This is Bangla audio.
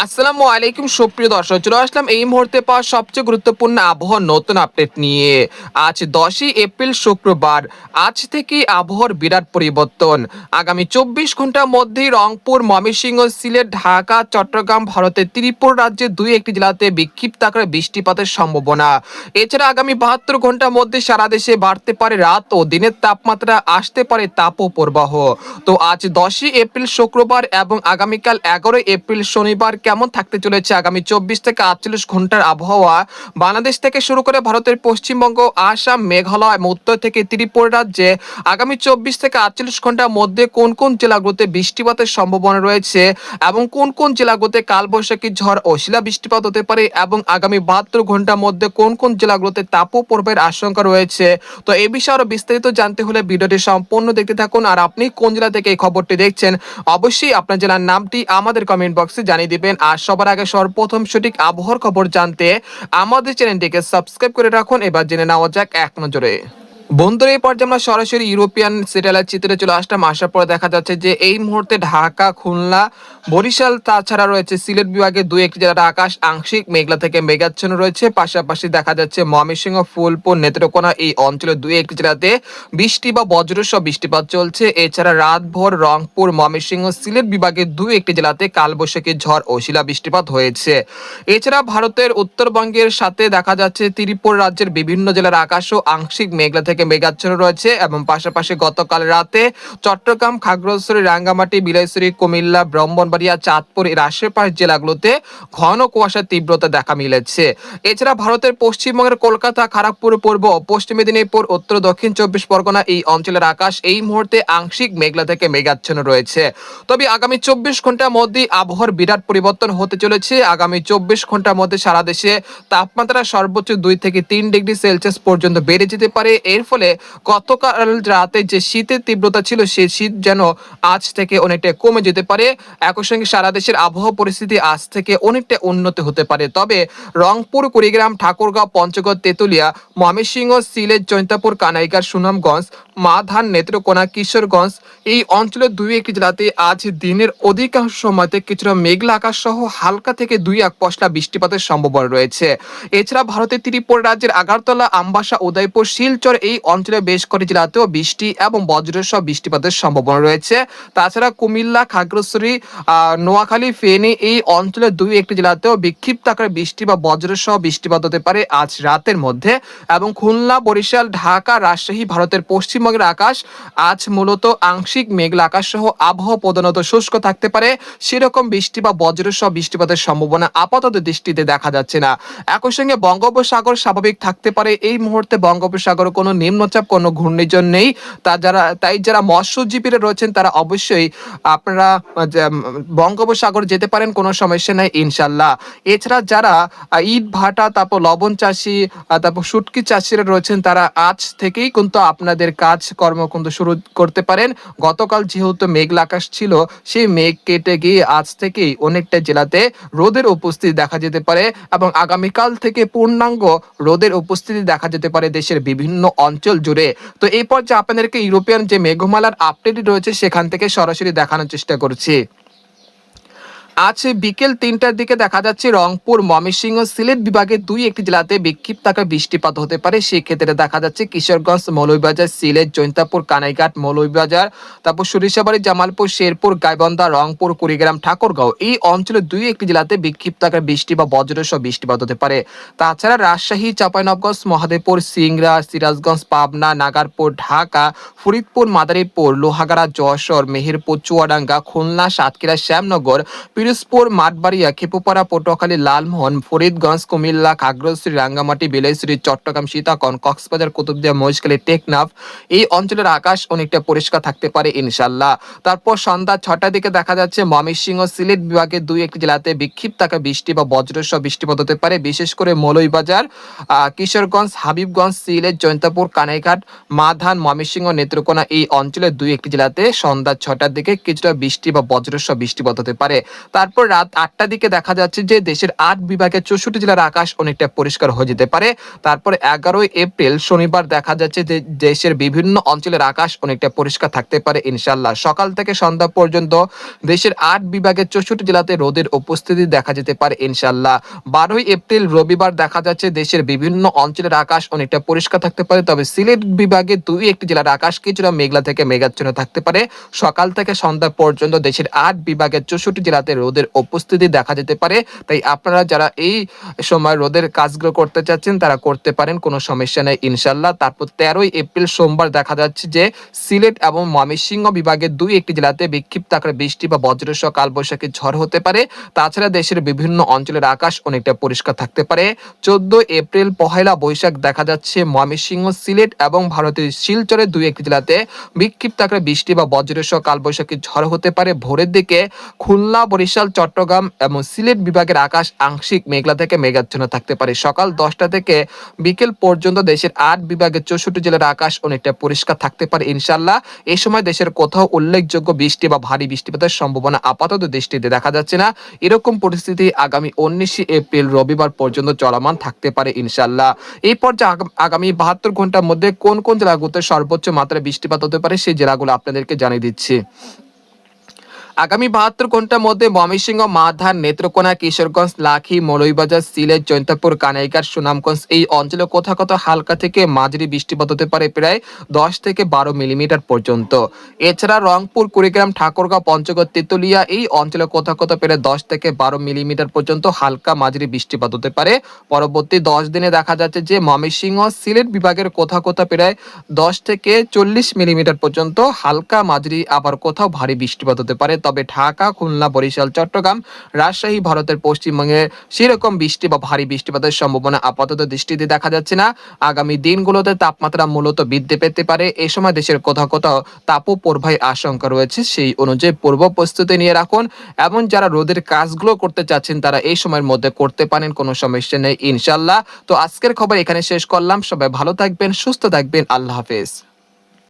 আসসালামু আলাইকুম সুপ্রিয় দর্শক, চলে আসলাম এই মুহূর্তে পাওয়া সবচেয়ে গুরুত্বপূর্ণ আবহাওয়ার নতুন আপডেট নিয়ে। আজ 10ই এপ্রিল শুক্রবার। আজ থেকেই আবহাওয়ার বিরাট পরিবর্তন। আগামী 24 ঘন্টার মধ্যেই রংপুর, ময়মনসিংহ, সিলেট, ঢাকা, চট্টগ্রাম, ভারতের ত্রিপুরা রাজ্যের দুই একটি জেলাতে বিক্ষিপ্ত আকারে বৃষ্টিপাতের সম্ভাবনা। এছাড়া আগামী 72 ঘন্টার মধ্যে সারা দেশে বাড়তে পারে রাত ও দিনের তাপমাত্রা, আসতে পারে তাপপ্রবাহ। তো আজ 10ই এপ্রিল শুক্রবার এবং আগামীকাল 11ই এপ্রিল শনিবার কেমন থাকতে চলেছে আগামী 24 থেকে 48 ঘন্টার আবহাওয়া। বাংলাদেশ থেকে শুরু করে ভারতের পশ্চিমবঙ্গ, আসাম, মেঘালয় এবং উত্তর থেকে ত্রিপুরা রাজ্যে আগামী 24 থেকে 48 ঘন্টার মধ্যে কোন কোন জেলাগুলোতে বৃষ্টিপাতের সম্ভাবনা রয়েছে এবং কোন কোন জেলাগুলোতে কালবৈশাখী ঝড় ও শিলাবৃষ্টিপাত হতে পারে এবং আগামী 72 ঘন্টার মধ্যে কোন কোন জেলাগুলোতে তাপপ্রবাহের আশঙ্কা রয়েছে। তো এই বিষয়ে আরো বিস্তারিত জানতে হলে ভিডিওটি সম্পূর্ণ দেখতে থাকুন। আর আপনি কোন জেলা থেকে এই খবরটি দেখছেন অবশ্যই আপনার জেলার নামটি আমাদের কমেন্ট বক্সে জানিয়ে দিবেন। আর সবার আগে সর্বপ্রথম সঠিক আবহাওয়ার খবর জানতে আমাদের চ্যানেলটিকে সাবস্ক্রাইব করে রাখুন। এবার জেনে নেওয়া যাক এক নজরে। বন্ধুরা, এই পর্যায়ে আমরা সরাসরি ইউরোপিয়ান স্যাটেলাইট চিত্রে চলে আসলাম। আসার পরে দেখা যাচ্ছে যে এই মুহূর্তে ঢাকা, খুলনা, বরিশাল, তাছাড়া রয়েছে সিলেট বিভাগে দুই একটি জেলার আকাশ আংশিক মেঘলা থেকে মেঘাচ্ছন্ন রয়েছে। পাশাপাশি দেখা যাচ্ছে ময়মনসিংহ, ফুলপুর, নেত্রকোনা এই অঞ্চলের দুই একটি জেলাতে বৃষ্টি বা বজ্রসহ বৃষ্টিপাত চলছে। এছাড়া রাতভর রংপুর, ময়মনসিংহ, সিলেট বিভাগের দুই একটি জেলাতে কালবৈশাখী ঝড় ও শিলাবৃষ্টিপাত হয়েছে। এছাড়া ভারতের উত্তরবঙ্গের সাথে দেখা যাচ্ছে ত্রিপুরা রাজ্যের বিভিন্ন জেলার আকাশও আংশিক মেঘলা থেকে মেঘাচ্ছন্ন রয়েছে এবং পাশাপাশি গতকাল রাতে চট্টগ্রাম, খাগড়াছড়ি, রাঙ্গামাটি, বিলাইছড়ি, কুমিল্লা, ব্রাহ্মণবাড়িয়া, চাঁদপুর এর আশেপাশ জেলাগুলোতে ঘন কুয়াশার তীব্রতা দেখা মিলেছে। এছাড়া ভারতের পশ্চিমবঙ্গের কলকাতা, খড়গপুর, পূর্ব ও পশ্চিম মেদিনীপুর, উত্তর দক্ষিণ 24 পরগনা এই অঞ্চলের আকাশ এই মুহূর্তে আংশিক মেঘলা থেকে মেঘাচ্ছন্ন রয়েছে। তবে আগামী 24 ঘন্টার মধ্যে আবহাওয়ার বিরাট পরিবর্তন হতে চলেছে। আগামী 24 ঘন্টার মধ্যে সারা দেশে তাপমাত্রা সর্বোচ্চ 2 থেকে 3 ডিগ্রি সেলসিয়াস পর্যন্ত বেড়ে যেতে পারে। এর ফলে গতকাল রাতে যে শীতের তীব্রতা ছিল সেই শীত যেন আজ থেকে অনেকটা কমে যেতে পারে। একই সঙ্গে সারা দেশের আবহাওয়া পরিস্থিতি আজ থেকে অনেকটা উন্নতি হতে পারে। তবে রংপুর, কুড়িগ্রাম, ঠাকুরগাঁও, পঞ্চগড়, তেতুলিয়া, ময়মনসিংহ, সিলেট, জৈন্তাপুর, কানাইঘাট, সুনামগঞ্জ, মাধান, নেত্রকোনা, কিশোরগঞ্জ এই অঞ্চলের দুই একটি জেলাতে আজ দিনের অধিকাংশ সময়তে কিছুটা মেঘলা আকাশ সহ হালকা থেকে 2-1 পশলা বৃষ্টিপাতের সম্ভাবনা রয়েছে। এছাড়া ভারতের ত্রিপুরা রাজ্যের আগারতলা, আমবাসা, উদয়পুর, শিলচর এই অঞ্চলে বেশ কয়েকটি জেলাতেও বৃষ্টি এবং বজ্রসহ বৃষ্টিপাতের সম্ভাবনা রয়েছে। তাছাড়া কুমিল্লা, খাগড়াছড়ি, নোয়াখালী, ফেনী এই অঞ্চলের দুই একটি জেলাতেও বিক্ষিপ্ত আকারে বৃষ্টি বা বজ্রসহ বৃষ্টিপাত হতে পারে আজ রাতের মধ্যে। এবং খুলনা, বরিশাল, ঢাকা, রাজশাহী, ভারতের পশ্চিমবঙ্গের আকাশ আজ মূলত আংশিক মেঘলা আকাশ সহ আবহাওয়া প্রধানত শুষ্ক থাকতে পারে। সেরকম বৃষ্টি বা বজ্রসহ বৃষ্টিপাতের সম্ভাবনা আপাতত দৃষ্টিতে দেখা যাচ্ছে না। একই সঙ্গে বঙ্গোপসাগর স্বাভাবিক থাকতে পারে। এই মুহূর্তে বঙ্গোপসাগরে কোনো নিম্নচাপ, কোনো ঘূর্ণিঝড় নেই। তাই যারা মৎস্যজীবীরা রয়েছেন তারা অবশ্যই আপনারা বঙ্গোপসাগর যেতে পারেন, কোনো সমস্যা নেই ইনশাল্লাহ। এছাড়া যারা ইট ভাটা, তারপর লবণ চাষি, তারপর শুটকি চাষিরা রয়েছেন তারা আজ থেকেই কিন্তু আপনাদের কাজকর্ম কিন্তু শুরু করতে পারেন। গতকাল যেহেতু মেঘলা আকাশ ছিল, সেই মেঘ কেটে গিয়ে আজ থেকেই অনেকটা জেলাতে রোদের উপস্থিতি দেখা যেতে পারে এবং আগামীকাল থেকে পূর্ণাঙ্গ রোদের উপস্থিতি দেখা যেতে পারে দেশের বিভিন্ন অঞ্চল জুড়ে। তো এই পর্যায়ে আপনাদেরকে ইউরোপিয়ান যে মেঘমালার আপডেট রয়েছে সেখান থেকে সরাসরি দেখানোর চেষ্টা করছি। আজ বিকেল 3টার দিকে দেখা যাচ্ছে রংপুর, ময়মনসিংহ, সিলেট বিভাগের দুই একটি জেলাতে বিক্ষিপ্ত আকারে বৃষ্টিপাত হতে পারে। সেই ক্ষেত্রে দেখা যাচ্ছে কিশোরগঞ্জ, মৌলভীবাজার, সিলেট, জৈন্তাপুর, কানাইঘাট, মৌলভীবাজার, তারপর সরিষাবাড়ি, জামালপুর, শেরপুর, গাইবান্ধা, রংপুর, কুড়িগ্রাম, ঠাকুরগাঁও এই অঞ্চলের দুই একটি জেলাতে বিক্ষিপ্ত আকারে বৃষ্টি বা বজ্রসহ বৃষ্টিপাত হতে পারে। তাছাড়া রাজশাহী, চাঁপাইনবাবগঞ্জ, মহাদেবপুর, সিংড়া, সিরাজগঞ্জ, পাবনা, নাগারপুর, ঢাকা, ফরিদপুর, মাদারীপুর, লোহাগাড়া, যশোর, মেহেরপুর, চুয়াডাঙ্গা, খুলনা, সাতক্ষীরা, শ্যামনগর, পিরোজপুর, মাঠবাড়িয়া, খেপুপাড়া, পটুয়াখালী, লালমোহন, ফরিদগঞ্জ, কুমিল্লা, খাগড়াছড়ি, রাঙ্গামাটি, বিলাইছড়ি, চট্টগ্রাম, সীতাকুণ্ড, কক্সবাজার, কুতুবদিয়া, মহেশখালী, টেকনাফ এই অঞ্চলের আকাশ অনেকটা পরিষ্কার থাকতে পারে ইনশাল্লাহ। তারপর সন্ধ্যা 6টার দিকে দেখা যাচ্ছে ময়মনসিংহ, সিলেট বিভাগের দুই একটি জেলাতে বিক্ষিপ্ত আকারে বৃষ্টি বা বজ্রসহ বৃষ্টিপাত হতে পারে। বিশেষ করে মৌলভীবাজার, কিশোরগঞ্জ, হাবিবগঞ্জ, সিলেট, জৈন্তাপুর, কানাইঘাট, মাধান, ময়মনসিংহ, নেত্রকোনা এই অঞ্চলের দুই একটি জেলাতে সন্ধ্যা 6টার দিকে কিছুটা বৃষ্টি বা বজ্রসহ বৃষ্টিপাত হতে পারে। তারপর রাত 8টার দিকে দেখা যাচ্ছে যে দেশের 8 বিভাগের 64 জেলার আকাশ অনেকটা পরিষ্কার হয়ে যেতে পারে। তারপর 11ই এপ্রিল শনিবার দেখা যাচ্ছে যে দেশের বিভিন্ন অঞ্চলের আকাশ অনেকটা পরিষ্কার থাকতে পারে ইনশাআল্লাহ। সকাল থেকে সন্ধ্যা পর্যন্ত দেশের 8 বিভাগের 64 জেলাতে রোদের উপস্থিতি দেখা যেতে পারে ইনশাআল্লাহ। 12ই এপ্রিল রবিবার দেখা যাচ্ছে দেশের বিভিন্ন অঞ্চলের আকাশ অনেকটা পরিষ্কার থাকতে পারে, তবে সিলেট বিভাগে 2-1টি জেলার আকাশ কিছুটা মেঘলা থেকে মেঘাচ্ছন্ন থাকতে পারে। সকাল থেকে সন্ধ্যা পর্যন্ত দেশের 8 বিভাগের 64 জেলাতে রোদের উপস্থিতি দেখা যেতে পারে। তাই আপনারা যারা এই সময় রোদের কাজগুলো করতে চাচ্ছেন তারা করতে পারেন, কোনো সমস্যা নেই ইনশাআল্লাহ। তারপর 13ই এপ্রিল সোমবার দেখা যাচ্ছে যে সিলেট এবং ময়মনসিংহ বিভাগের 2-1টি জেলাতে বিক্ষিপ্ত আকারে বৃষ্টি বা বজ্রসহ কালবৈশাখী ঝড় হতে পারে। তাছাড়া দেশের বিভিন্ন অঞ্চলের আকাশ অনেকটা পরিষ্কার থাকতে পারে। 14 এপ্রিল পহেলা বৈশাখ দেখা যাচ্ছে ময়মনসিংহ, সিলেট এবং ভারতের শিলচরের 2-1টি জেলাতে বিক্ষিপ্ত আকারে বৃষ্টি বা বজ্রসহ কালবৈশাখী ঝড় হতে পারে। ভোরের দিকে খুলনা, বরিশাল, চট্টগ্রাম এবং সিলেট বিভাগের আকাশ আংশিক মেঘলা থেকে মেঘাচ্ছন্ন থাকতে পারে। সকাল 10টা থেকে বিকেল পর্যন্ত দেশের 8 বিভাগের 64 জেলার আকাশ অনেকটা পরিষ্কার থাকতে পারে ইনশাআল্লাহ। এই সময় দেশের কোথাও উল্লেখযোগ্য বৃষ্টি বা ভারী বৃষ্টিপাতের সম্ভাবনা আপাতত দৃষ্টিতে দেখা যাচ্ছে না। এরকম পরিস্থিতি আগামী 19 এপ্রিল রবিবার পর্যন্ত চলমান থাকতে পারে ইনশাআল্লাহ। এই পর্যায়ে আগামী 72 ঘন্টার মধ্যে কোন কোন জেলাগুলোতে সর্বোচ্চ মাত্রায় বৃষ্টিপাত হতে পারে সেই জেলাগুলো আপনাদেরকে জানিয়ে দিচ্ছি। আগামী 72 ঘন্টার মধ্যে ময়মনসিংহ, মাধার, নেত্রকোনা, কিশোরগঞ্জ, লাখি, মৌলভীবাজার, সিলেট, জৈন্তাপুর, কানাইঘাট, সুনামগঞ্জ এই অঞ্চলে কোথাও কোথাও হালকা থেকে মাঝারি বৃষ্টিপাত হতে পারে প্রায় 10 থেকে 12 মিলিমিটার পর্যন্ত। এছাড়া রংপুর, কুড়িগ্রাম, ঠাকুরগাঁও, পঞ্চগড়, তেতুলিয়া এই অঞ্চলে কোথাও কোথাও প্রায় 10 থেকে 12 মিলিমিটার পর্যন্ত হালকা মাঝারি বৃষ্টিপাত হতে পারে। পরবর্তী 10 দিনে দেখা যাচ্ছে যে ময়মনসিংহ, সিলেট বিভাগের কোথাও কোথাও প্রায় 10 থেকে 40 মিলিমিটার পর্যন্ত হালকা মাঝারি, আবার কোথাও ভারী বৃষ্টিপাত হতে পারে। তবে ঢাকা, খুলনা, বরিশাল, চট্টগ্রাম, রাজশাহী, ভারতের পশ্চিমবঙ্গে সেরকম বৃষ্টি বা ভারী বৃষ্টিপাতের সম্ভাবনা আপাতত দৃষ্টিতে দেখা যাচ্ছে না। আগামী দিনগুলোতে তাপমাত্রা মূলত বৃদ্ধি পেতে পারে। এই সময় দেশের কোথাও কোথাও তাপপ্রবাহের আশঙ্কা রয়েছে, সেই অনুযায়ী পূর্ব প্রস্তুতি নিয়ে রাখুন এবং যারা রোদের কাজগুলো করতে চাচ্ছেন তারা এই সময়ের মধ্যে করতে পারেন, কোনো সমস্যা নেই ইনশাআল্লাহ। তো আজকের খবর এখানে শেষ করলাম। সবাই ভালো থাকবেন, সুস্থ থাকবেন, আল্লাহ হাফেজ।